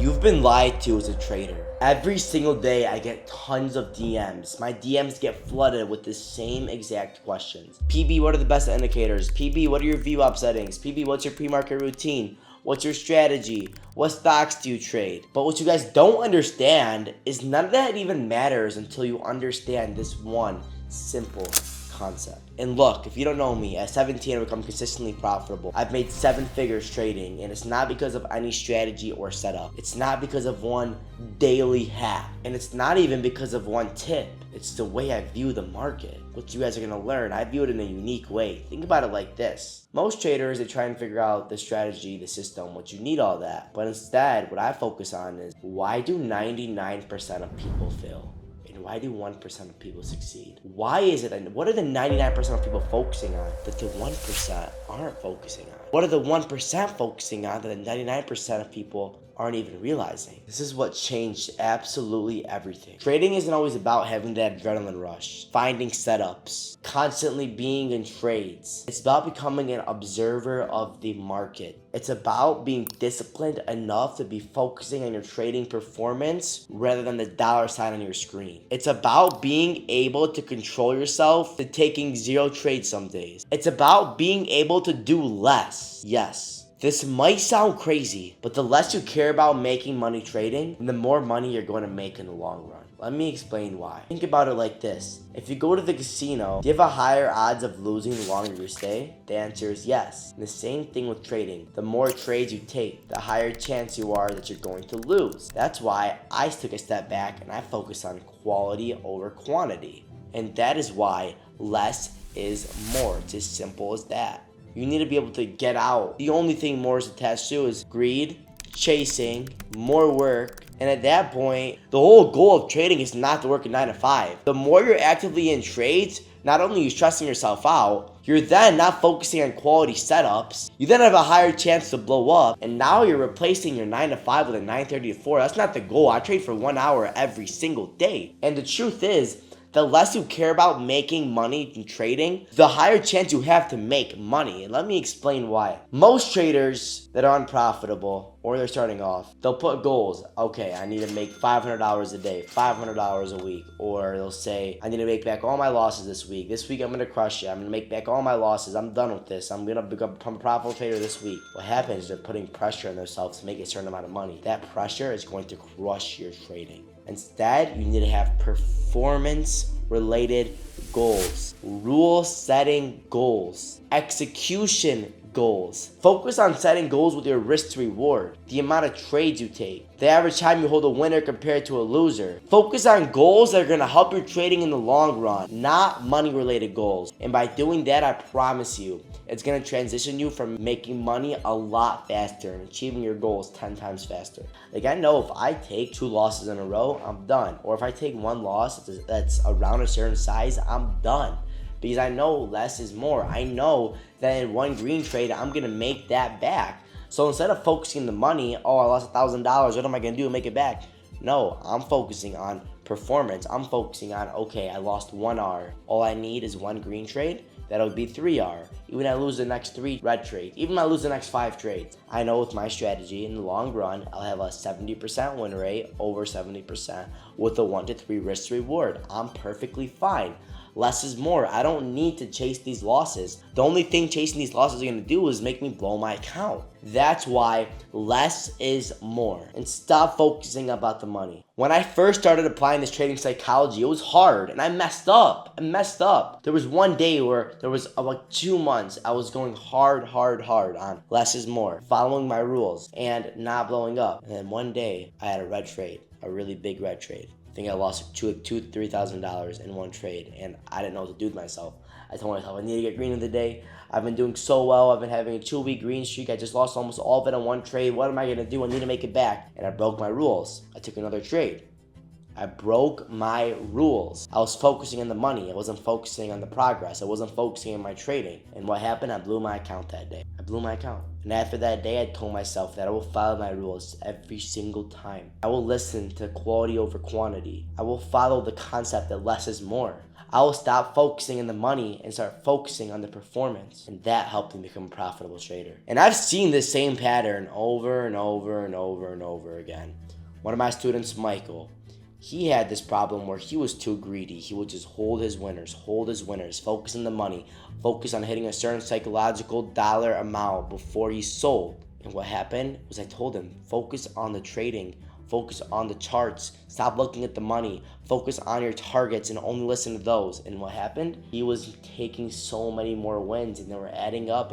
You've been lied to as a trader. Every single day I get tons of DMs. My DMs get flooded with the same exact questions. PB, what are the best indicators? PB, what are your VWAP settings? PB, what's your pre-market routine? What's your strategy? What stocks do you trade? But what you guys don't understand is none of that even matters until you understand this one simple concept. And look, if you don't know me, at 17 I've become consistently profitable. I've made 7 figures trading, and it's not because of any strategy or setup. It's not because of one daily hack, and it's not even because of one tip. It's the way I view the market. What you guys are gonna learn, I view it in a unique way. Think about it like this. Most traders, they try and figure out the strategy, the system, what you need all that. But instead, what I focus on is, why do 99% of people fail? Why do 1% of people succeed? Why is it, and what are the 99% of people focusing on that the 1% aren't focusing on? What are the 1% focusing on that the 99% of people aren't even realizing? This is what changed absolutely everything. Trading isn't always about having that adrenaline rush, finding setups, constantly being in trades. It's about becoming an observer of the market. It's about being disciplined enough to be focusing on your trading performance rather than the dollar sign on your screen. It's about being able to control yourself to taking 0 trades some days. It's about being able to do less. Yes. This might sound crazy, but the less you care about making money trading, the more money you're going to make in the long run. Let me explain why. Think about it like this. If you go to the casino, do you have a higher odds of losing the longer you stay? The answer is yes. And the same thing with trading. The more trades you take, the higher chance you are that you're going to lose. That's why I took a step back and I focus on quality over quantity. And that is why less is more. It's as simple as that. You need to be able to get out. The only thing more is attached to is greed, chasing, more work. And at that point, the whole goal of trading is not to work a 9 to 5. The more you're actively in trades, not only are you stressing yourself out, you're then not focusing on quality setups. You then have a higher chance to blow up. And now you're replacing your 9 to 5 with a 9:30 to 4. That's not the goal. I trade for 1 hour every single day. And the truth is, the less you care about making money in trading, the higher chance you have to make money. And let me explain why. Most traders that are unprofitable, or they're starting off, they'll put goals. Okay, I need to make $500 a day, $500 a week. Or they'll say, I need to make back all my losses this week. This week I'm going to crush it. I'm going to make back all my losses. I'm done with this. I'm going to become a profitable trader this week. What happens is they're putting pressure on themselves to make a certain amount of money. That pressure is going to crush your trading. Instead, you need to have performance-related goals, rule-setting goals, execution goals. Focus on setting goals with your risk to reward, the amount of trades you take, the average time you hold a winner compared to a loser. Focus on goals that are going to help your trading in the long run, not money-related goals. And by doing that, I promise you, it's going to transition you from making money a lot faster and achieving your goals 10 times faster. Like, I know if I take 2 losses in a row, I'm done. Or if I take 1 loss that's around a certain size, I'm done. Because I know less is more. I know that in 1 green trade, I'm going to make that back. So instead of focusing the money, oh, I lost $1,000, what am I going to do to make it back? No, I'm focusing on performance. I'm focusing on, okay, I lost 1 R. All I need is 1 green trade. That'll be 3 R. Even if I lose the next 3 red trades, even if I lose the next 5 trades, I know with my strategy in the long run, I'll have a 70% win rate, over 70%, with a 1 to 3 risk to reward. I'm perfectly fine. Less is more. I don't need to chase these losses. The only thing chasing these losses are going to do is make me blow my account. That's why less is more. And stop focusing about the money. When I first started applying this trading psychology, it was hard and I messed up. There was one day where there was about 2 months I was going hard on less is more, following my rules and not blowing up. And then one day I had a red trade, a really big red trade. I think I lost $2,000 to $3,000 in 1 trade, and I didn't know what to do with myself. I told myself I need to get green in the day. I've been doing so well. I've been having a 2-week green streak. I just lost almost all of it in 1 trade. What am I going to do? I need to make it back. And I broke my rules. I took another trade. I broke my rules. I was focusing on the money. I wasn't focusing on the progress. I wasn't focusing on my trading. And what happened? I blew my account that day. I blew my account. And after that day, I told myself that I will follow my rules every single time. I will listen to quality over quantity. I will follow the concept that less is more. I will stop focusing on the money and start focusing on the performance. And that helped me become a profitable trader. And I've seen this same pattern over and over and over and over again. One of my students, Michael, he had this problem where he was too greedy. He would just hold his winners, focus on the money, focus on hitting a certain psychological dollar amount before he sold. And what happened was I told him, focus on the trading, focus on the charts, stop looking at the money, focus on your targets and only listen to those. And what happened? He was taking so many more wins and they were adding up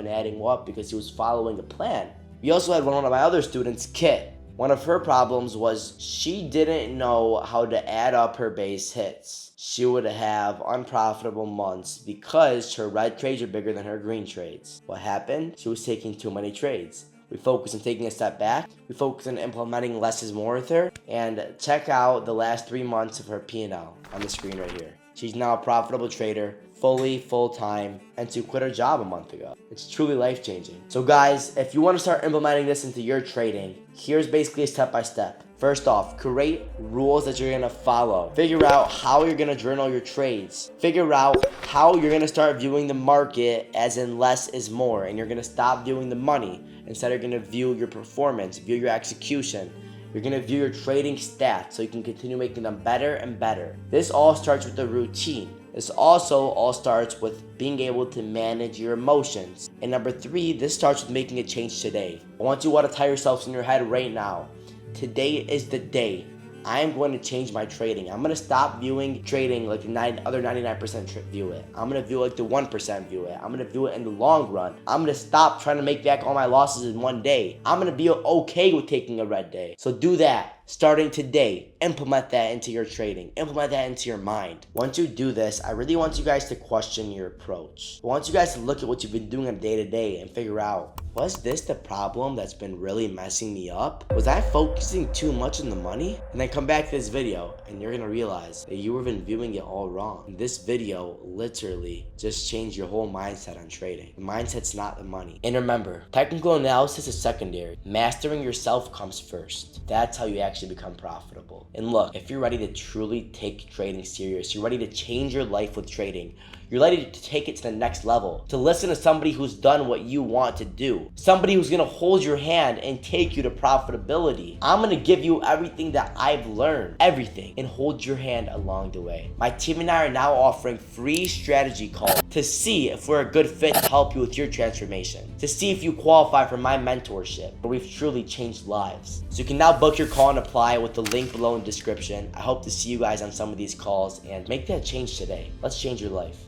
because he was following a plan. We also had one of my other students, Kit. One of her problems was she didn't know how to add up her base hits. She would have unprofitable months because her red trades are bigger than her green trades. What happened? She was taking too many trades. We focus on taking a step back. We focus on implementing less is more with her. And check out the last 3 months of her P&L on the screen right here. She's now a profitable trader, full-time, and she quit her job a month ago. It's truly life-changing. So guys, if you want to start implementing this into your trading, here's basically a step-by-step. First off, create rules that you're gonna follow. Figure out how you're gonna journal your trades. Figure out how you're gonna start viewing the market as in less is more, and you're gonna stop viewing the money. Instead, you're gonna view your performance, view your execution. You're gonna view your trading stats so you can continue making them better and better. This all starts with a routine. This also all starts with being able to manage your emotions. And number 3, this starts with making a change today. I want you all to tell yourselves in your head right now, today is the day I am going to change my trading. I'm going to stop viewing trading like the other 99% view it. I'm going to view it like the 1% view it. I'm going to view it in the long run. I'm going to stop trying to make back all my losses in one day. I'm going to be okay with taking a red day. So do that. Starting today, implement that into your trading. Implement that into your mind. Once you do this, I really want you guys to question your approach. I want you guys to look at what you've been doing on day to day and figure out, was this the problem that's been really messing me up? Was I focusing too much on the money? And then come back to this video and you're gonna realize that you have been viewing it all wrong. This video literally just changed your whole mindset on trading. The mindset's not the money. And remember, technical analysis is secondary. Mastering yourself comes first. That's how you actually become profitable. And look, if you're ready to truly take trading serious, you're ready to change your life with trading, you're ready to take it to the next level, to listen to somebody who's done what you want to do, somebody who's gonna hold your hand and take you to profitability. I'm gonna give you everything that I've learned, everything, and hold your hand along the way. My team and I are now offering free strategy calls to see if we're a good fit to help you with your transformation, to see if you qualify for my mentorship, where we've truly changed lives. So you can now book your call and apply with the link below in the description. I hope to see you guys on some of these calls and make that change today. Let's change your life.